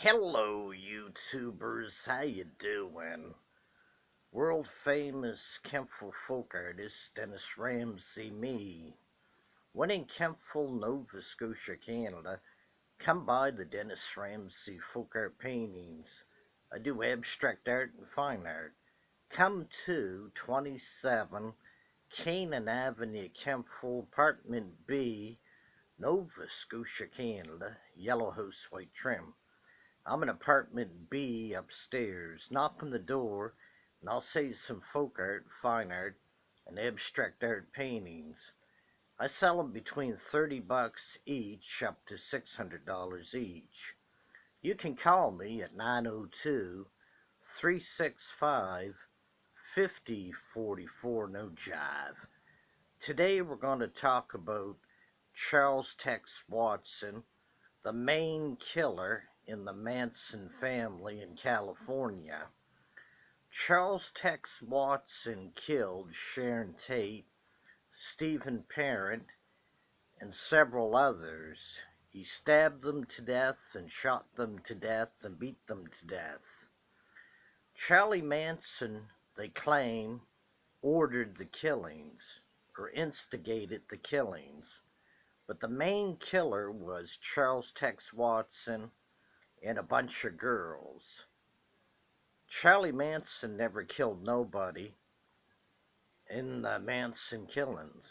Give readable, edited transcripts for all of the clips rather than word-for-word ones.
Hello, YouTubers. How you doing? World famous Kempful folk artist Dennis Ramsay, me. When in Kempful, Nova Scotia, Canada, come by the Dennis Ramsay folk art paintings. I do abstract art and fine art. Come to 27 Canaan Avenue, Kempful, Apartment B, Nova Scotia, Canada, yellow house, white trim. I'm in apartment B upstairs. Knock on the door, and I'll say some folk art, fine art, and abstract art paintings. I sell 'em between $30 each up to $600 each. You can call me at 902 365 5044, no jive. Today we're going to talk about Charles Tex Watson, the main killer in the Manson family in California. Charles Tex Watson killed Sharon Tate, Stephen Parent, and several others. He stabbed them to death and shot them to death and beat them to death. Charlie Manson, they claim, ordered the killings or instigated the killings, but the main killer was Charles Tex Watson and a bunch of girls. Charlie Manson never killed nobody in the Manson killings.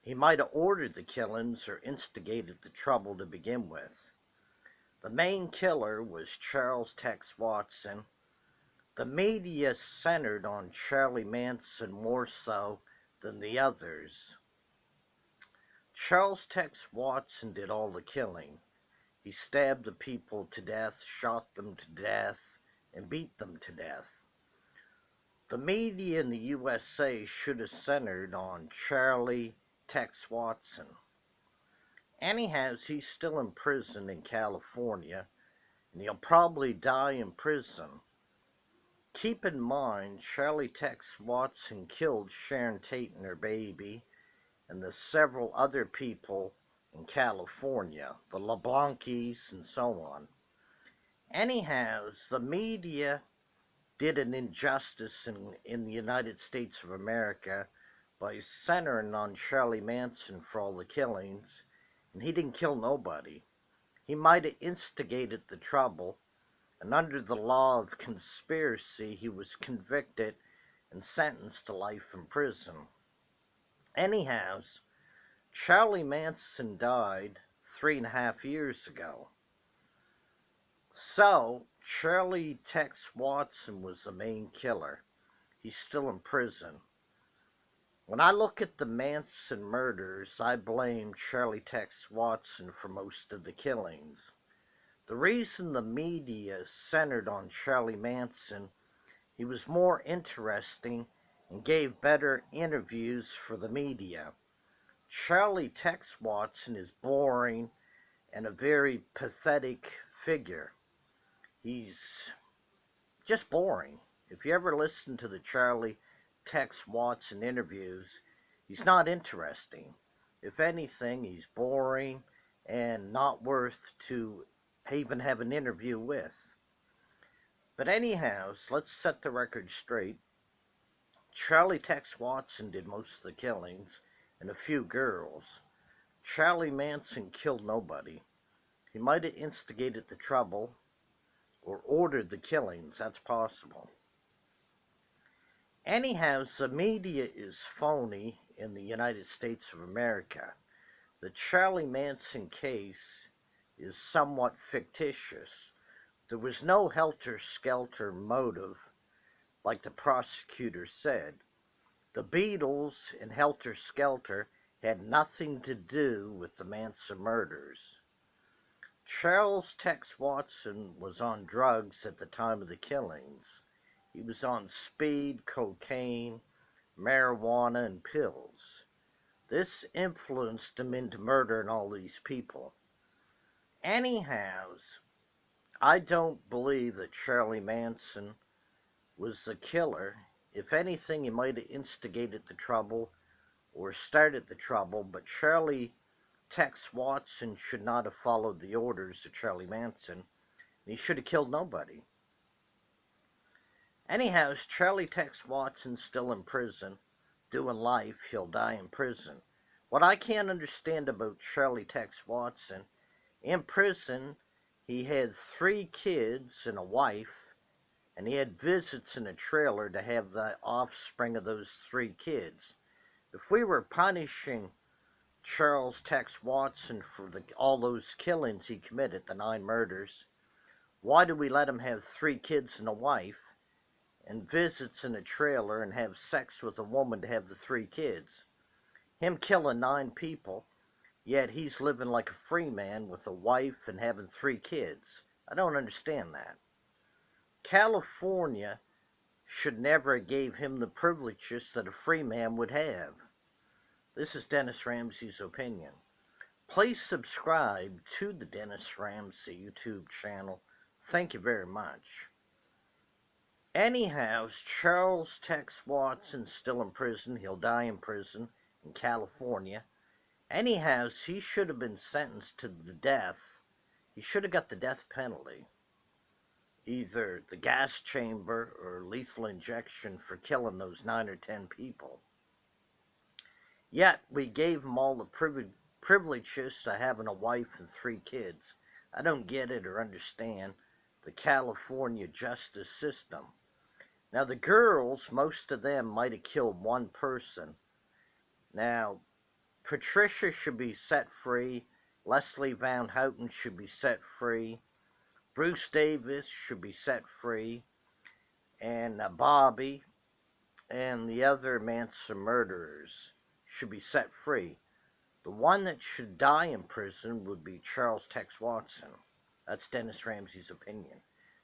He might have ordered the killings or instigated the trouble to begin with. The main killer was Charles Tex Watson. The media centered on Charlie Manson more so than the others. Charles Tex Watson did all the killing. He stabbed the people to death, shot them to death, and beat them to death. The media in the USA should have centered on Charlie Tex Watson. Anyhow, he's still in prison in California, and he'll probably die in prison. Keep in mind, Charlie Tex Watson killed Sharon Tate and her baby, and the several other people in California, the LeBlanc's and so on. Anyhow, the media did an injustice in the United States of America by centering on Charlie Manson for all the killings, and he didn't kill nobody. He might have instigated the trouble, and under the law of conspiracy, he was convicted and sentenced to life in prison. Anyhow, Charlie Manson died 3.5 years ago. So, Charlie Tex Watson was the main killer. He's still in prison. When I look at the Manson murders, I blame Charlie Tex Watson for most of the killings. The reason the media centered on Charlie Manson, he was more interesting and gave better interviews for the media. Charlie Tex Watson is boring and a very pathetic figure. He's just boring. If you ever listen to the Charlie Tex Watson interviews, he's not interesting. If anything, he's boring and not worth to even have an interview with. But anyhow, let's set the record straight. Charlie Tex Watson did most of the killings and a few girls. Charlie Manson killed nobody. He might have instigated the trouble or ordered the killings. That's possible. Anyhow, the media is phony in the United States of America. The Charlie Manson case is somewhat fictitious. There was no helter-skelter motive, like the prosecutor said. The Beatles and Helter Skelter had nothing to do with the Manson murders. Charles Tex Watson was on drugs at the time of the killings. He was on speed, cocaine, marijuana, and pills. This influenced him into murdering all these people. Anyhow, I don't believe that Charlie Manson was the killer. If anything, he might have instigated the trouble or started the trouble, but Charlie Tex Watson should not have followed the orders of Charlie Manson, He should have killed nobody. Anyhow, Charlie Tex Watson's still in prison, doing life. He'll die in prison. What I can't understand about Charlie Tex Watson, in prison, he had 3 kids and a wife, and he had visits in a trailer to have the offspring of those 3 kids. If we were punishing Charles Tex Watson for all those killings he committed, the 9 murders, why do we let him have 3 kids and a wife and visits in a trailer and have sex with a woman to have the 3 kids? Him killing 9 people, yet he's living like a free man with a wife and having 3 kids. I don't understand that. California should never have gave him the privileges that a free man would have. This is Dennis Ramsay's opinion. Please subscribe to the Dennis Ramsay YouTube channel. Thank you very much. Anyhow, Charles Tex Watson's still in prison. He'll die in prison in California. Anyhow, he should have been sentenced to the death. He should have got the death penalty. Either the gas chamber or lethal injection for killing those 9 or 10 people. Yet, we gave him all the privileges to having a wife and 3 kids. I don't get it or understand the California justice system. Now, the girls, most of them might have killed 1 person. Now, Patricia should be set free. Leslie Van Houten should be set free. Bruce Davis should be set free. And Bobby and the other Manson murderers should be set free. The one that should die in prison would be Charles Tex Watson. That's Dennis Ramsay's opinion.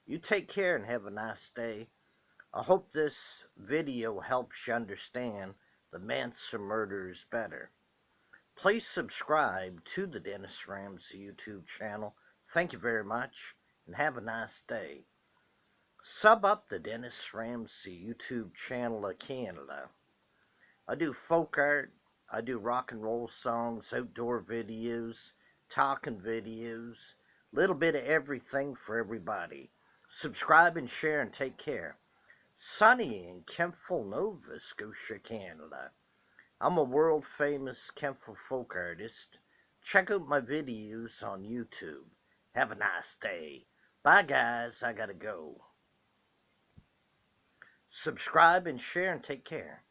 You take care and have a nice day. I hope this video helps you understand the Manson murders better. Please subscribe to the Dennis Ramsay YouTube channel. Thank you very much, and have a nice day. Sub up the Dennis Ramsay YouTube channel of Canada. I do folk art, I do rock and roll songs, outdoor videos, talking videos, a little bit of everything for everybody. Subscribe and share and take care. Sunny in Kemptville, Nova Scotia, Canada. I'm a world famous Kemptville folk artist. Check out my videos on YouTube. Have a nice day. Bye guys, I gotta go. Subscribe and share and take care.